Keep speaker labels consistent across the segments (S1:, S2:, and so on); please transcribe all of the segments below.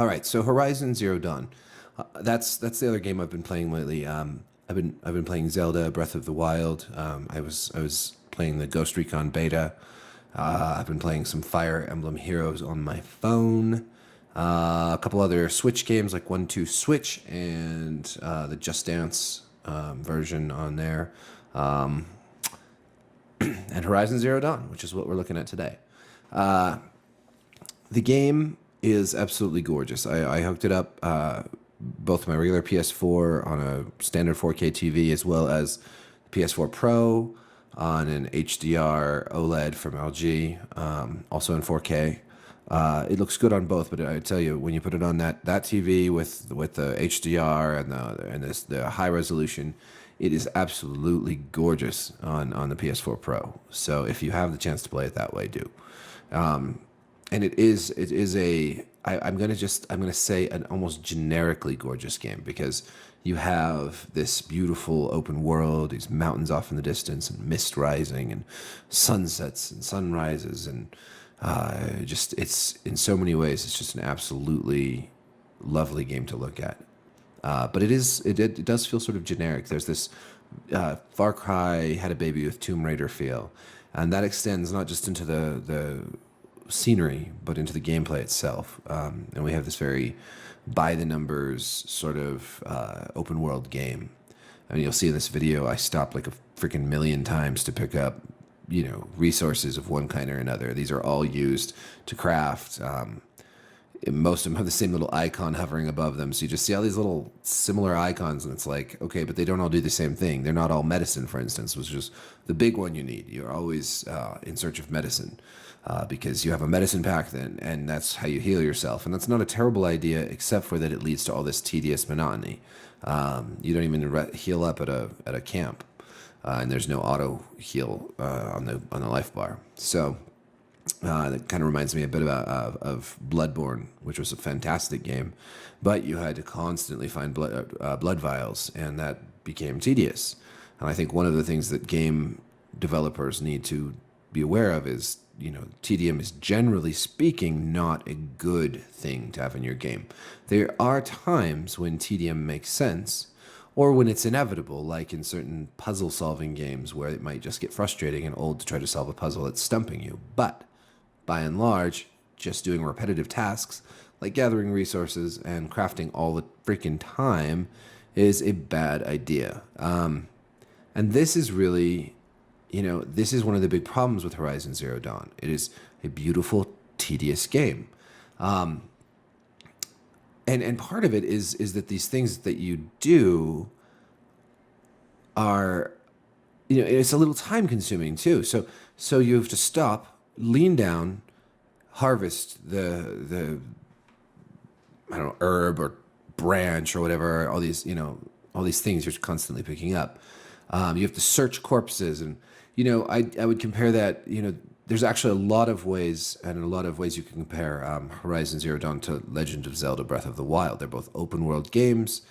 S1: All right, so Horizon Zero Dawn. That's the other game I've been playing lately. I've been playing Zelda Breath of the Wild. I was playing the Ghost Recon beta. I've been playing some Fire Emblem Heroes on my phone. A couple other Switch games like One Two Switch and the Just Dance version on there, and Horizon Zero Dawn, which is what we're looking at today. The game is absolutely gorgeous. I hooked it up, both my regular PS4 on a standard 4K TV as well as PS4 Pro on an HDR OLED from LG, also in 4K. It looks good on both, but I tell you, when you put it on that TV with the HDR and the high resolution, it is absolutely gorgeous on the PS4 Pro. So if you have the chance to play it that way, do. And it is I'm gonna say an almost generically gorgeous game, because you have this beautiful open world, these mountains off in the distance, and mist rising, and sunsets and sunrises, and just it's in so many ways it's just an absolutely lovely game to look at. But it does feel sort of generic. There's this Far Cry had a baby with Tomb Raider feel, and that extends not just into the scenery, but into the gameplay itself. And we have this very by the numbers sort of open world game. I mean, you'll see in this video, I stopped like a freaking million times to pick up, resources of one kind or another. These are all used to craft. Most of them have the same little icon hovering above them. So you just see all these little similar icons, and it's like, okay, but they don't all do the same thing. They're not all medicine, for instance, which is the big one you need. You're always in search of medicine, because you have a medicine pack then, and that's how you heal yourself. And that's not a terrible idea, except for that it leads to all this tedious monotony. You don't even heal up at a camp, and there's no auto heal on the life bar. So that kind of reminds me a bit of Bloodborne, which was a fantastic game, but you had to constantly find blood vials, and that became tedious. And I think one of the things that game developers need to be aware of is, tedium is, generally speaking, not a good thing to have in your game. There are times when tedium makes sense, or when it's inevitable, like in certain puzzle-solving games where it might just get frustrating and old to try to solve a puzzle that's stumping you. But by and large, just doing repetitive tasks like gathering resources and crafting all the freaking time is a bad idea. And this is really, this is one of the big problems with Horizon Zero Dawn. It is a beautiful, tedious game. And part of it is that these things that you do are, it's a little time consuming too. So you have to stop, lean down, harvest the I don't know, herb or branch or whatever, all these things you're constantly picking up. You have to search corpses, and I would compare that. There's actually a lot of ways you can compare Horizon Zero Dawn to Legend of Zelda Breath of the Wild. They're both open world games.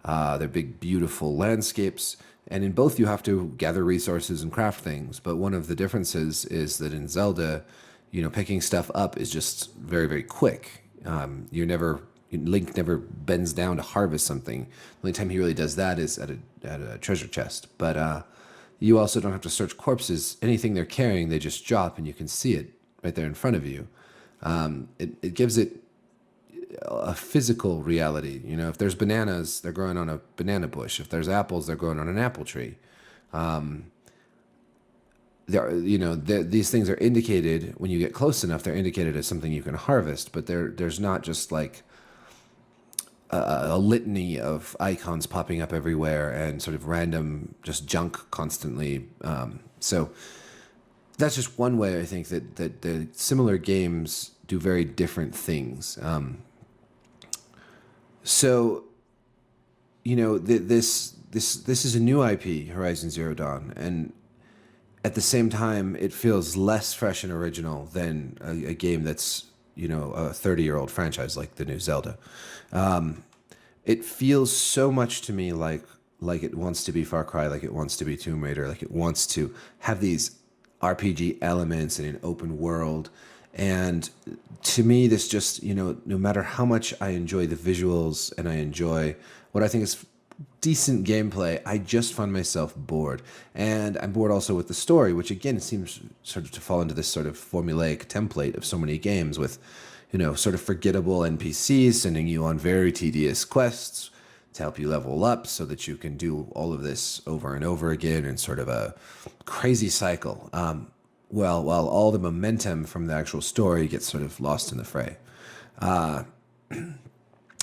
S1: They're big, beautiful landscapes, and in both you have to gather resources and craft things. But one of the differences is that in Zelda, picking stuff up is just very, very quick. Link never bends down to harvest something. The only time he really does that is at a treasure chest. But you also don't have to search corpses. Anything they're carrying, they just drop, and you can see it right there in front of you. It gives it a physical reality. If there's bananas, they're growing on a banana bush. If there's apples, they're growing on an apple tree. These things are indicated when you get close enough. They're indicated as something you can harvest, but there's not just like a litany of icons popping up everywhere and sort of random just junk constantly. So that's just one way I think that the similar games do very different things. This is a new IP, Horizon Zero Dawn, and at the same time, it feels less fresh and original than a game that's, a 30-year-old franchise like the new Zelda. It feels so much to me like it wants to be Far Cry, like it wants to be Tomb Raider, like it wants to have these RPG elements in an open world, And to me, this just, no matter how much I enjoy the visuals and I enjoy what I think is decent gameplay, I just find myself bored. And I'm bored also with the story, which again seems sort of to fall into this sort of formulaic template of so many games with, sort of forgettable NPCs sending you on very tedious quests to help you level up so that you can do all of this over and over again in sort of a crazy cycle. While all the momentum from the actual story gets sort of lost in the fray.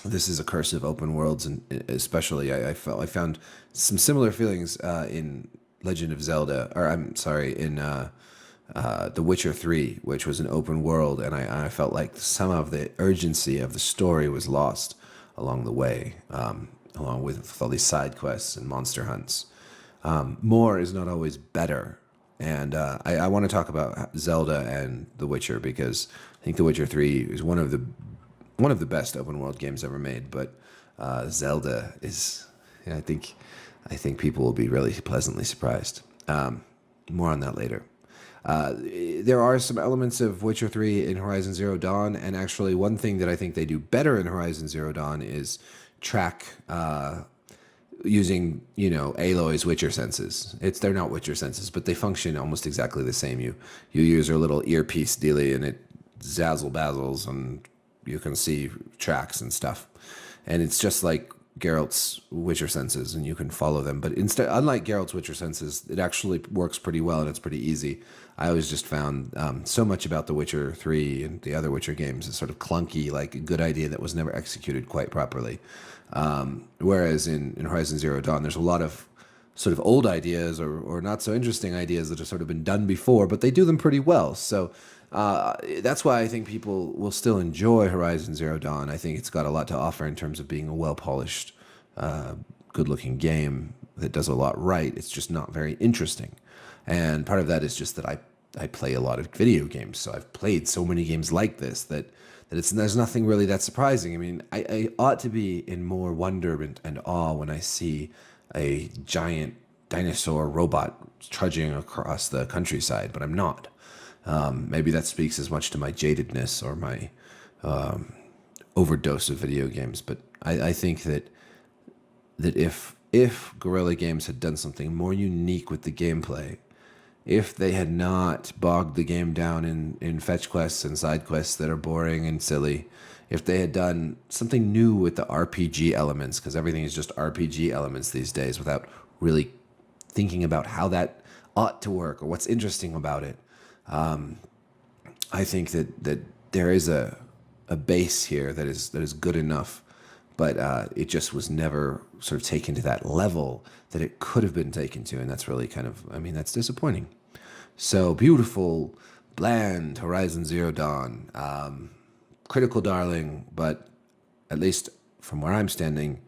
S1: This is a curse of open worlds, and especially I found some similar feelings in Legend of Zelda, or I'm sorry, in The Witcher 3, which was an open world, and I felt like some of the urgency of the story was lost along the way, along with all these side quests and monster hunts. More is not always better. And I want to talk about Zelda and The Witcher because I think The Witcher 3 is one of the best open world games ever made. But Zelda is, I think people will be really pleasantly surprised. More on that later. There are some elements of Witcher 3 in Horizon Zero Dawn, and actually one thing that I think they do better in Horizon Zero Dawn is track using, Aloy's Witcher senses. They're not Witcher senses, but they function almost exactly the same. You use her little earpiece dealy, and it zazzle bazzles, and you can see tracks and stuff. And it's just like Geralt's Witcher senses, and you can follow them. But unlike Geralt's Witcher senses, it actually works pretty well, and it's pretty easy. I always just found so much about The Witcher 3 and the other Witcher games is sort of clunky, like a good idea that was never executed quite properly. Whereas in Horizon Zero Dawn, there's a lot of sort of old ideas or not so interesting ideas that have sort of been done before, but they do them pretty well. So that's why I think people will still enjoy Horizon Zero Dawn. I think it's got a lot to offer in terms of being a well-polished, good-looking game that does a lot right. It's just not very interesting. And part of that is just that I play a lot of video games, so I've played so many games like this that there's nothing really that surprising. I mean, I ought to be in more wonderment and awe when I see a giant dinosaur robot trudging across the countryside, but I'm not. Maybe that speaks as much to my jadedness or my overdose of video games, but I think that if Guerrilla Games had done something more unique with the gameplay, if they had not bogged the game down in fetch quests and side quests that are boring and silly, if they had done something new with the RPG elements, because everything is just RPG elements these days without really thinking about how that ought to work or what's interesting about it, I think that there is a base here that is good enough, but it just was never sort of taken to that level that it could have been taken to, and that's really that's disappointing. So beautiful, bland Horizon Zero Dawn, critical darling, but at least from where I'm standing,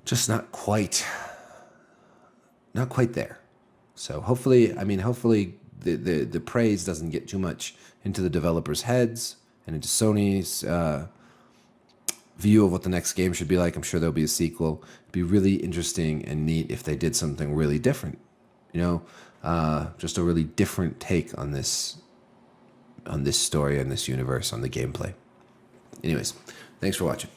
S1: just not quite there. So hopefully the praise doesn't get too much into the developers' heads and into Sony's view of what the next game should be like. I'm sure there'll be a sequel. It'd be really interesting and neat if they did something really different. Just a really different take on this story and this universe, on the gameplay. Anyways, thanks for watching.